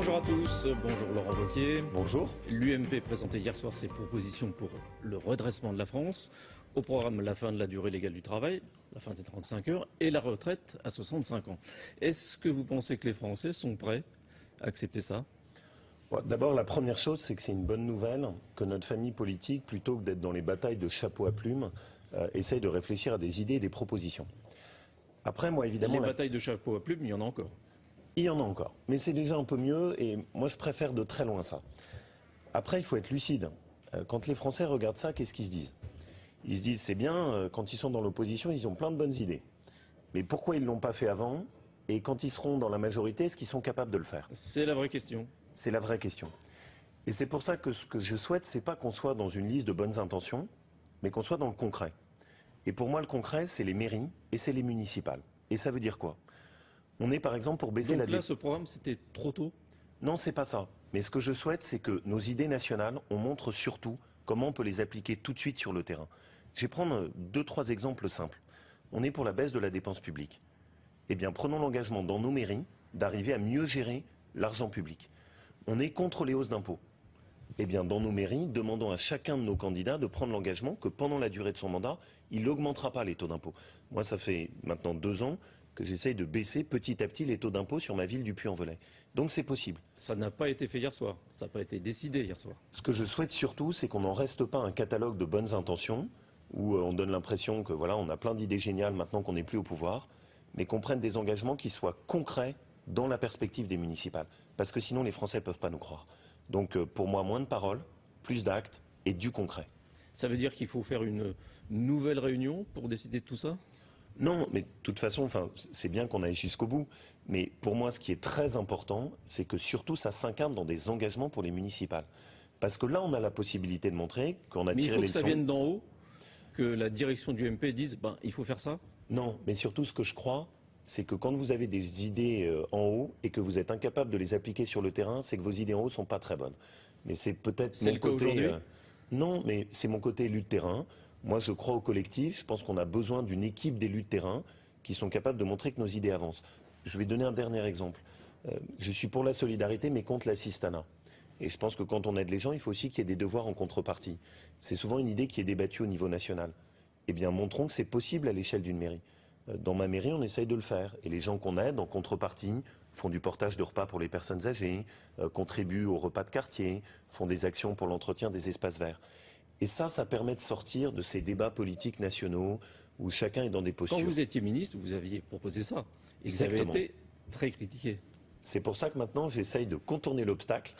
Bonjour à tous, bonjour Laurent Wauquiez. Bonjour. L'UMP présentait hier soir ses propositions pour le redressement de la France. Au programme, la fin de la durée légale du travail, la fin des 35 heures et la retraite à 65 ans. Est-ce que vous pensez que les Français sont prêts à accepter ça ? D'abord, la première chose, c'est que c'est une bonne nouvelle que notre famille politique, plutôt que d'être dans les batailles de chapeau à plumes, essaye de réfléchir à des idées et des propositions. Après, moi, évidemment... Les batailles de chapeau à plumes, il y en a encore. Il y en a encore. Mais c'est déjà un peu mieux et moi, je préfère de très loin ça. Après, il faut être lucide. Quand les Français regardent ça, qu'est-ce qu'ils se disent ? Ils se disent, c'est bien, quand ils sont dans l'opposition, ils ont plein de bonnes idées. Mais pourquoi ils ne l'ont pas fait avant ? Et quand ils seront dans la majorité, est-ce qu'ils sont capables de le faire ? C'est la vraie question. C'est la vraie question. Et c'est pour ça que ce que je souhaite, c'est pas qu'on soit dans une liste de bonnes intentions, mais qu'on soit dans le concret. Et pour moi, le concret, c'est les mairies et c'est les municipales. Et ça veut dire quoi ? On est par exemple pour baisser Donc là, ce programme, c'était trop tôt ? Non, c'est pas ça. Mais ce que je souhaite, c'est que nos idées nationales, on montre surtout comment on peut les appliquer tout de suite sur le terrain. Je vais prendre 2-3 exemples simples. On est pour la baisse de la dépense publique. Eh bien, prenons l'engagement dans nos mairies d'arriver à mieux gérer l'argent public. On est contre les hausses d'impôts. Eh bien, dans nos mairies, demandons à chacun de nos candidats de prendre l'engagement que pendant la durée de son mandat, il n'augmentera pas les taux d'impôt. Moi, ça fait maintenant 2 ans que j'essaye de baisser petit à petit les taux d'impôt sur ma ville du Puy-en-Velay. Donc c'est possible. Ça n'a pas été fait hier soir, ça n'a pas été décidé hier soir. Ce que je souhaite surtout, c'est qu'on n'en reste pas un catalogue de bonnes intentions, où on donne l'impression que voilà, on a plein d'idées géniales maintenant qu'on n'est plus au pouvoir, mais qu'on prenne des engagements qui soient concrets dans la perspective des municipales. Parce que sinon, les Français ne peuvent pas nous croire. Donc pour moi, moins de paroles, plus d'actes et du concret. Ça veut dire qu'il faut faire une nouvelle réunion pour décider de tout ça ? Non, mais de toute façon, c'est bien qu'on aille jusqu'au bout. Mais pour moi, ce qui est très important, c'est que surtout ça s'incarne dans des engagements pour les municipales. Parce que là, on a la possibilité de montrer qu'on a tiré les leçons. Mais il faut que ça vienne d'en haut, que la direction du MP dise il faut faire ça ? Non, mais surtout ce que je crois, c'est que quand vous avez des idées en haut et que vous êtes incapable de les appliquer sur le terrain, c'est que vos idées en haut ne sont pas très bonnes. Mais c'est peut-être mon côté... Non, mais c'est mon côté élu de terrain. Moi, je crois au collectif. Je pense qu'on a besoin d'une équipe d'élus de terrain qui sont capables de montrer que nos idées avancent. Je vais donner un dernier exemple. Je suis pour la solidarité, mais contre l'assistanat. Et je pense que quand on aide les gens, il faut aussi qu'il y ait des devoirs en contrepartie. C'est souvent une idée qui est débattue au niveau national. Eh bien, montrons que c'est possible à l'échelle d'une mairie. Dans ma mairie, on essaye de le faire. Et les gens qu'on aide, en contrepartie, font du portage de repas pour les personnes âgées, contribuent aux repas de quartier, font des actions pour l'entretien des espaces verts. Et ça permet de sortir de ces débats politiques nationaux où chacun est dans des postures. Quand vous étiez ministre, vous aviez proposé ça. Et vous avez été très critiqué. C'est pour ça que maintenant, j'essaye de contourner l'obstacle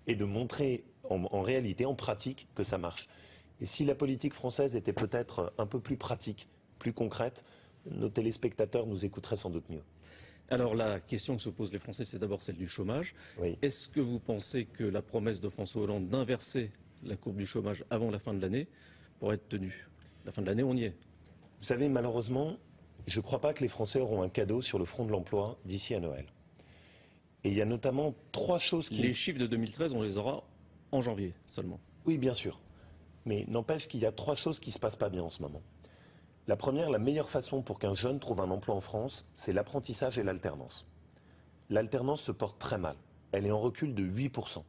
et de montrer en réalité, en pratique, que ça marche. Et si la politique française était peut-être un peu plus pratique, plus concrète, nos téléspectateurs nous écouteraient sans doute mieux. Alors la question que se posent les Français, c'est d'abord celle du chômage. Oui. Est-ce que vous pensez que la promesse de François Hollande d'inverser la courbe du chômage avant la fin de l'année pourrait être tenue? La fin de l'année, on y est. Vous savez, malheureusement, je ne crois pas que les Français auront un cadeau sur le front de l'emploi d'ici à Noël. Et il y a notamment 3 choses qui... Les chiffres de 2013, on les aura en janvier seulement. Oui, bien sûr. Mais n'empêche qu'il y a 3 choses qui ne se passent pas bien en ce moment. La première, la meilleure façon pour qu'un jeune trouve un emploi en France, c'est l'apprentissage et l'alternance. L'alternance se porte très mal. Elle est en recul de 8%.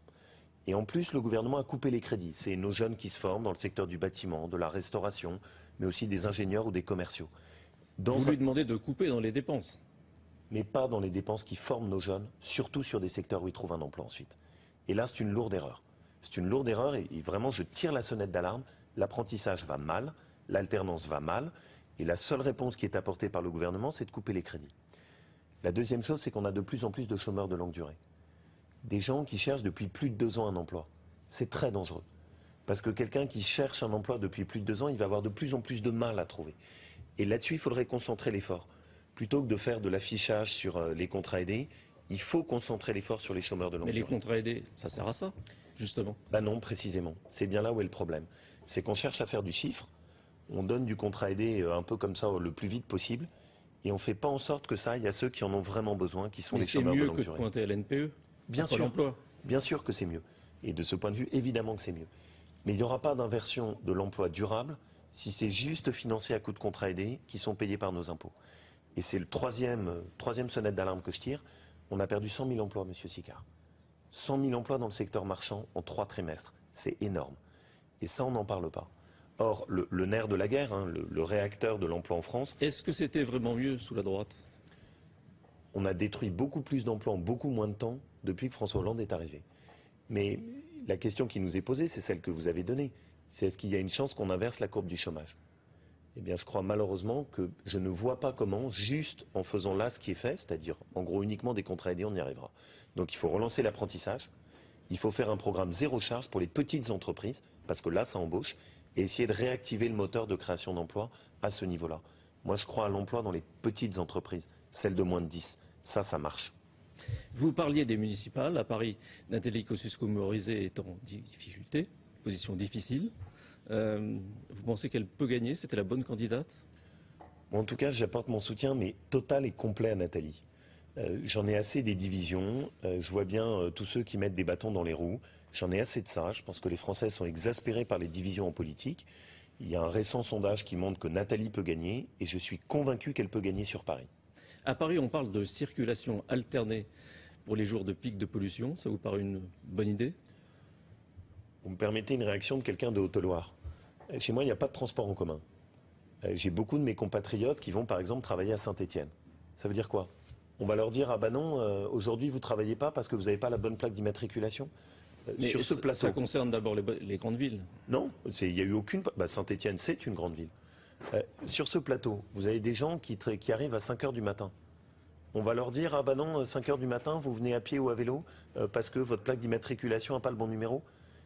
Et en plus, le gouvernement a coupé les crédits. C'est nos jeunes qui se forment dans le secteur du bâtiment, de la restauration, mais aussi des ingénieurs ou des commerciaux. Vous lui demandez de couper dans les dépenses. Mais pas dans les dépenses qui forment nos jeunes, surtout sur des secteurs où ils trouvent un emploi ensuite. Et là, c'est une lourde erreur. C'est une lourde erreur et vraiment, je tire la sonnette d'alarme. L'apprentissage va mal, l'alternance va mal, et la seule réponse qui est apportée par le gouvernement, c'est de couper les crédits. La deuxième chose, c'est qu'on a de plus en plus de chômeurs de longue durée. Des gens qui cherchent depuis plus de 2 ans un emploi. C'est très dangereux. Parce que quelqu'un qui cherche un emploi depuis plus de 2 ans, il va avoir de plus en plus de mal à trouver. Et là-dessus, il faudrait concentrer l'effort. Plutôt que de faire de l'affichage sur les contrats aidés, il faut concentrer l'effort sur les chômeurs de longue durée. Mais les contrats aidés, ça sert à ça, justement? Ben non, précisément. C'est bien là où est le problème. C'est qu'on cherche à faire du chiffre, on donne du contrat aidé un peu comme ça le plus vite possible, et on ne fait pas en sorte que ça aille à ceux qui en ont vraiment besoin, qui sont les chômeurs de longue durée. Mais c'est mieux que de pointer à l'NPE. Bien sûr, bien sûr que c'est mieux. Et de ce point de vue, évidemment que c'est mieux. Mais il n'y aura pas d'inversion de l'emploi durable si c'est juste financé à coups de contrats aidés qui sont payés par nos impôts. Et c'est le troisième sonnette d'alarme que je tire. On a perdu 100 000 emplois, monsieur Sicard. 100 000 emplois dans le secteur marchand en 3 trimestres. C'est énorme. Et ça, on n'en parle pas. Or, le nerf de la guerre, hein, le réacteur de l'emploi en France... Est-ce que c'était vraiment mieux sous la droite? On a détruit beaucoup plus d'emplois en beaucoup moins de temps depuis que François Hollande est arrivé. Mais la question qui nous est posée, c'est celle que vous avez donnée. C'est est-ce qu'il y a une chance qu'on inverse la courbe du chômage? Eh bien, je crois malheureusement que je ne vois pas comment, juste en faisant là ce qui est fait, c'est-à-dire en gros uniquement des contrats aidés, on y arrivera. Donc il faut relancer l'apprentissage, il faut faire un programme zéro charge pour les petites entreprises, parce que là, ça embauche, et essayer de réactiver le moteur de création d'emplois à ce niveau-là. Moi, je crois à l'emploi dans les petites entreprises, celles de moins de 10. Ça marche. Vous parliez des municipales. À Paris, Nathalie Kosciusko-Morizet est en difficulté, position difficile. Vous pensez qu'elle peut gagner? C'était la bonne candidate? Bon, en tout cas, j'apporte mon soutien, mais total et complet à Nathalie. J'en ai assez des divisions. Je vois bien tous ceux qui mettent des bâtons dans les roues. J'en ai assez de ça. Je pense que les Français sont exaspérés par les divisions en politique. Il y a un récent sondage qui montre que Nathalie peut gagner, et je suis convaincu qu'elle peut gagner sur Paris. À Paris, on parle de circulation alternée pour les jours de pic de pollution. Ça vous paraît une bonne idée? Vous me permettez une réaction de quelqu'un de Haute-Loire. Chez moi, il n'y a pas de transport en commun. J'ai beaucoup de mes compatriotes qui vont, par exemple, travailler à Saint-Étienne. Ça veut dire quoi? On va leur dire, ah ben non, aujourd'hui, vous ne travaillez pas parce que vous n'avez pas la bonne plaque d'immatriculation. Mais sur ce plateau. Ça concerne d'abord les grandes villes. Non, il n'y a eu aucune... Saint-Étienne, c'est une grande ville. Sur ce plateau, vous avez des gens qui arrivent à 5 h du matin. On va leur dire, ah ben non, 5 h du matin, vous venez à pied ou à vélo parce que votre plaque d'immatriculation n'a pas le bon numéro.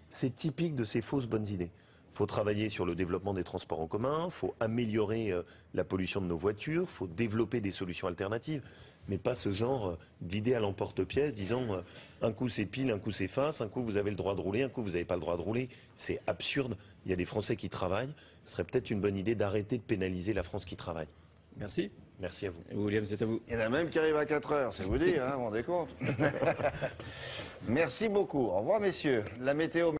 C'est typique de ces fausses bonnes idées. Il faut travailler sur le développement des transports en commun, il faut améliorer la pollution de nos voitures, il faut développer des solutions alternatives, mais pas ce genre d'idées à l'emporte-pièce disant un coup c'est pile, un coup c'est face, un coup vous avez le droit de rouler, un coup vous n'avez pas le droit de rouler. C'est absurde. Il y a des Français qui travaillent. Ce serait peut-être une bonne idée d'arrêter de pénaliser la France qui travaille. Merci. Merci à vous. Et William, c'est à vous. Il y en a même qui arrivent à 4 h, c'est vous dire, hein, vous vous rendez compte. Merci beaucoup. Au revoir, messieurs. La météo.